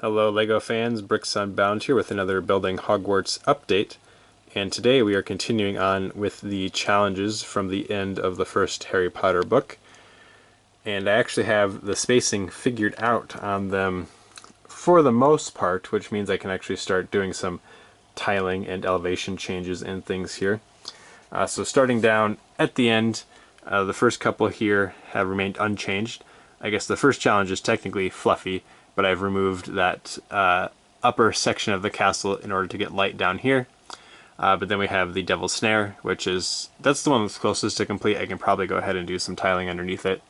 Hello LEGO fans, Bricks Unbound here with another Building Hogwarts update, and today we are continuing on with the challenges from the end of the first Harry Potter book. And I actually have the spacing figured out on them for the most part, which means I can actually start doing some tiling and elevation changes and things here. So starting down at the end, the first couple here have remained unchanged. I guess the first challenge is technically fluffy, but I've removed that upper section of the castle in order to get light down here. But then we have the Devil's Snare, that's the one that's closest to complete. I can probably go ahead and do some tiling underneath it.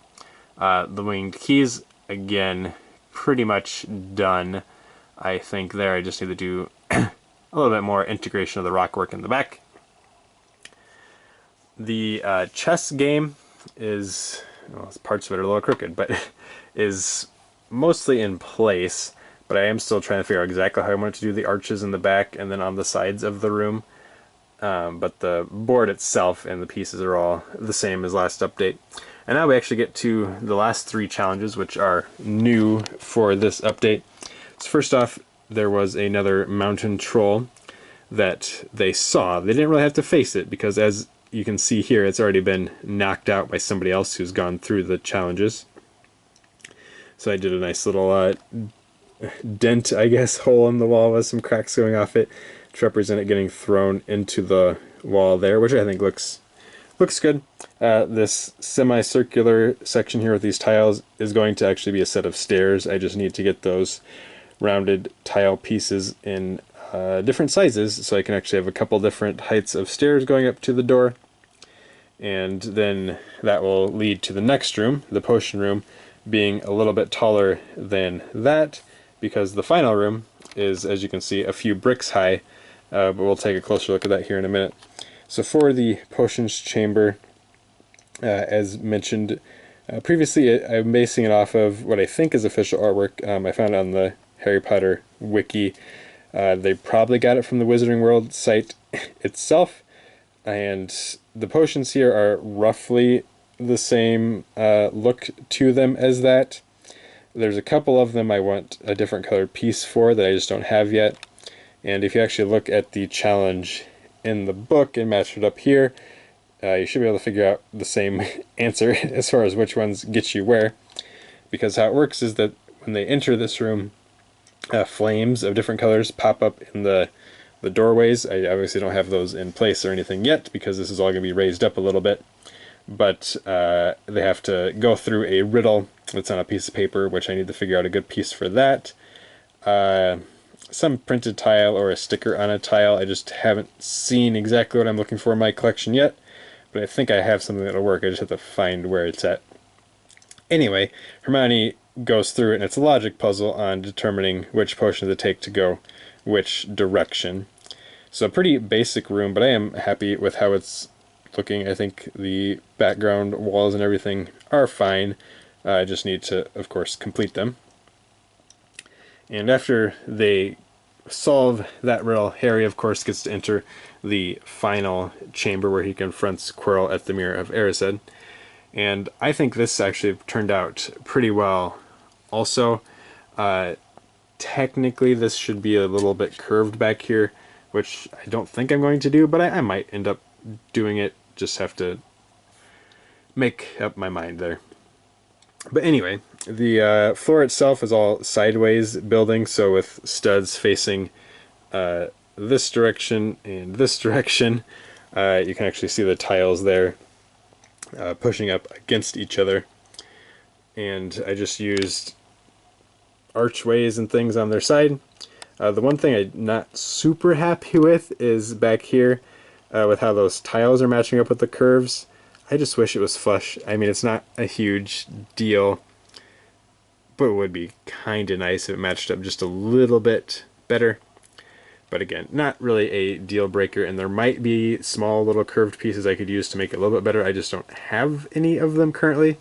The Winged Keys, again, pretty much done. I think there I just need to do a little bit more integration of the rock work in the back. The chess game is, well, parts of it are a little crooked, but is mostly in place, but I am still trying to figure out exactly how I want to do the arches in the back and then on the sides of the room. But the board itself and the pieces are all the same as last update. And now we actually get to the last three challenges, which are new for this update. So first off, there was another mountain troll that they saw. They didn't really have to face it because, as you can see here, it's already been knocked out by somebody else who's gone through the challenges. So I did a nice little dent, I guess, hole in the wall with some cracks going off it to represent it getting thrown into the wall there, which I think looks good. This semicircular section here with these tiles is going to actually be a set of stairs. I just need to get those rounded tile pieces in different sizes so I can actually have a couple different heights of stairs going up to the door. And then that will lead to the next room, the potion room, being a little bit taller than that, because the final room is, as you can see, a few bricks high, but we'll take a closer look at that here in a minute. So for the potions chamber, as mentioned previously, I'm basing it off of what I think is official artwork I found on the Harry Potter Wiki. They probably got it from the Wizarding World site itself, and the potions here are roughly the same look to them as that. There's a couple of them I want a different colored piece for that I just don't have yet. And if you actually look at the challenge in the book and match it up here, you should be able to figure out the same answer as far as which ones get you where. Because how it works is that when they enter this room, flames of different colors pop up in the doorways. I obviously don't have those in place or anything yet because this is all going to be raised up a little bit. But they have to go through a riddle that's on a piece of paper, which I need to figure out a good piece for that. Some printed tile or a sticker on a tile. I just haven't seen exactly what I'm looking for in my collection yet, but I think I have something that'll work. I just have to find where it's at. Anyway, Hermione goes through it, and it's a logic puzzle on determining which potion to take to go which direction. So a pretty basic room, but I am happy with how it's looking. I think the background walls and everything are fine. I just need to, of course, complete them. And after they solve that riddle, Harry, of course, gets to enter the final chamber where he confronts Quirrell at the Mirror of Erised. And I think this actually turned out pretty well. Also, technically this should be a little bit curved back here, which I don't think I'm going to do, but I might end up doing it. Just have to make up my mind there. But anyway, the floor itself is all sideways building, so with studs facing this direction and this direction. You can actually see the tiles there pushing up against each other. And I just used archways and things on their side. The one thing I'm not super happy with is back here with how those tiles are matching up with the curves. I just wish it was flush. I mean, it's not a huge deal, but it would be kind of nice if it matched up just a little bit better. But again, not really a deal breaker, and there might be small little curved pieces I could use to make it a little bit better. I just don't have any of them currently.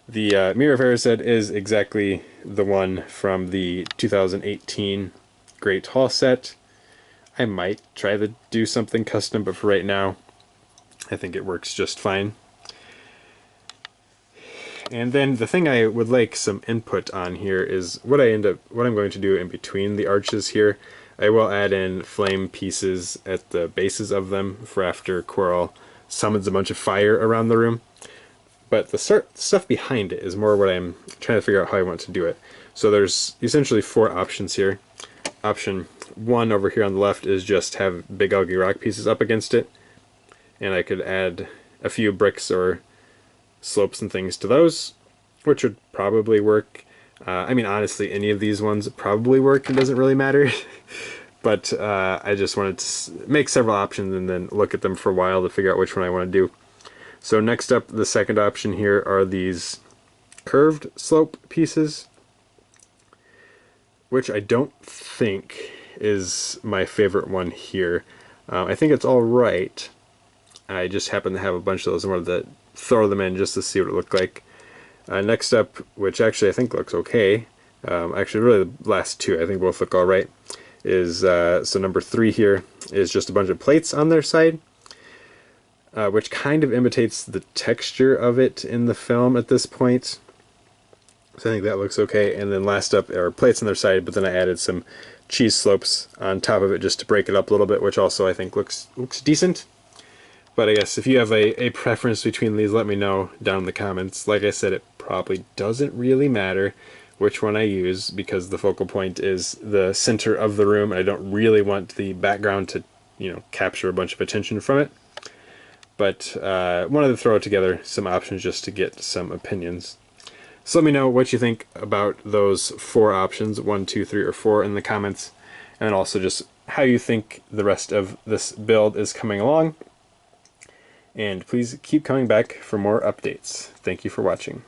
The Mirror of Erised is exactly the one from the 2018 Great Hall set. I might try to do something custom, but for right now, I think it works just fine. And then the thing I would like some input on here is what I'm going to do in between the arches here. I will add in flame pieces at the bases of them for after Quirrell summons a bunch of fire around the room. But the stuff behind it is more what I'm trying to figure out how I want to do it. So there's essentially 4 options here. Option 1 over here on the left is just have big ugly rock pieces up against it. And I could add a few bricks or slopes and things to those, which would probably work. I mean, honestly, any of these ones probably work. It doesn't really matter. But I just wanted to make several options and then look at them for a while to figure out which one I want to do. So next up, the second option here are these curved slope pieces, which I don't think is my favorite one here. I think it's all right. I just happen to have a bunch of those and wanted to throw them in just to see what it looked like. Next up, which actually I think looks okay, actually really the last 2 I think both look alright, is so number 3 here is just a bunch of plates on their side, which kind of imitates the texture of it in the film at this point. So I think that looks okay. And then last up are plates on their side, but then I added some cheese slopes on top of it just to break it up a little bit, which also I think looks decent. But I guess if you have a preference between these, let me know down in the comments. Like I said, it probably doesn't really matter which one I use because the focal point is the center of the room and I don't really want the background to, capture a bunch of attention from it. But wanted to throw together some options just to get some opinions. So let me know what you think about those 4 options, 1, 2, 3, or 4 in the comments. And then also just how you think the rest of this build is coming along. And please keep coming back for more updates. Thank you for watching.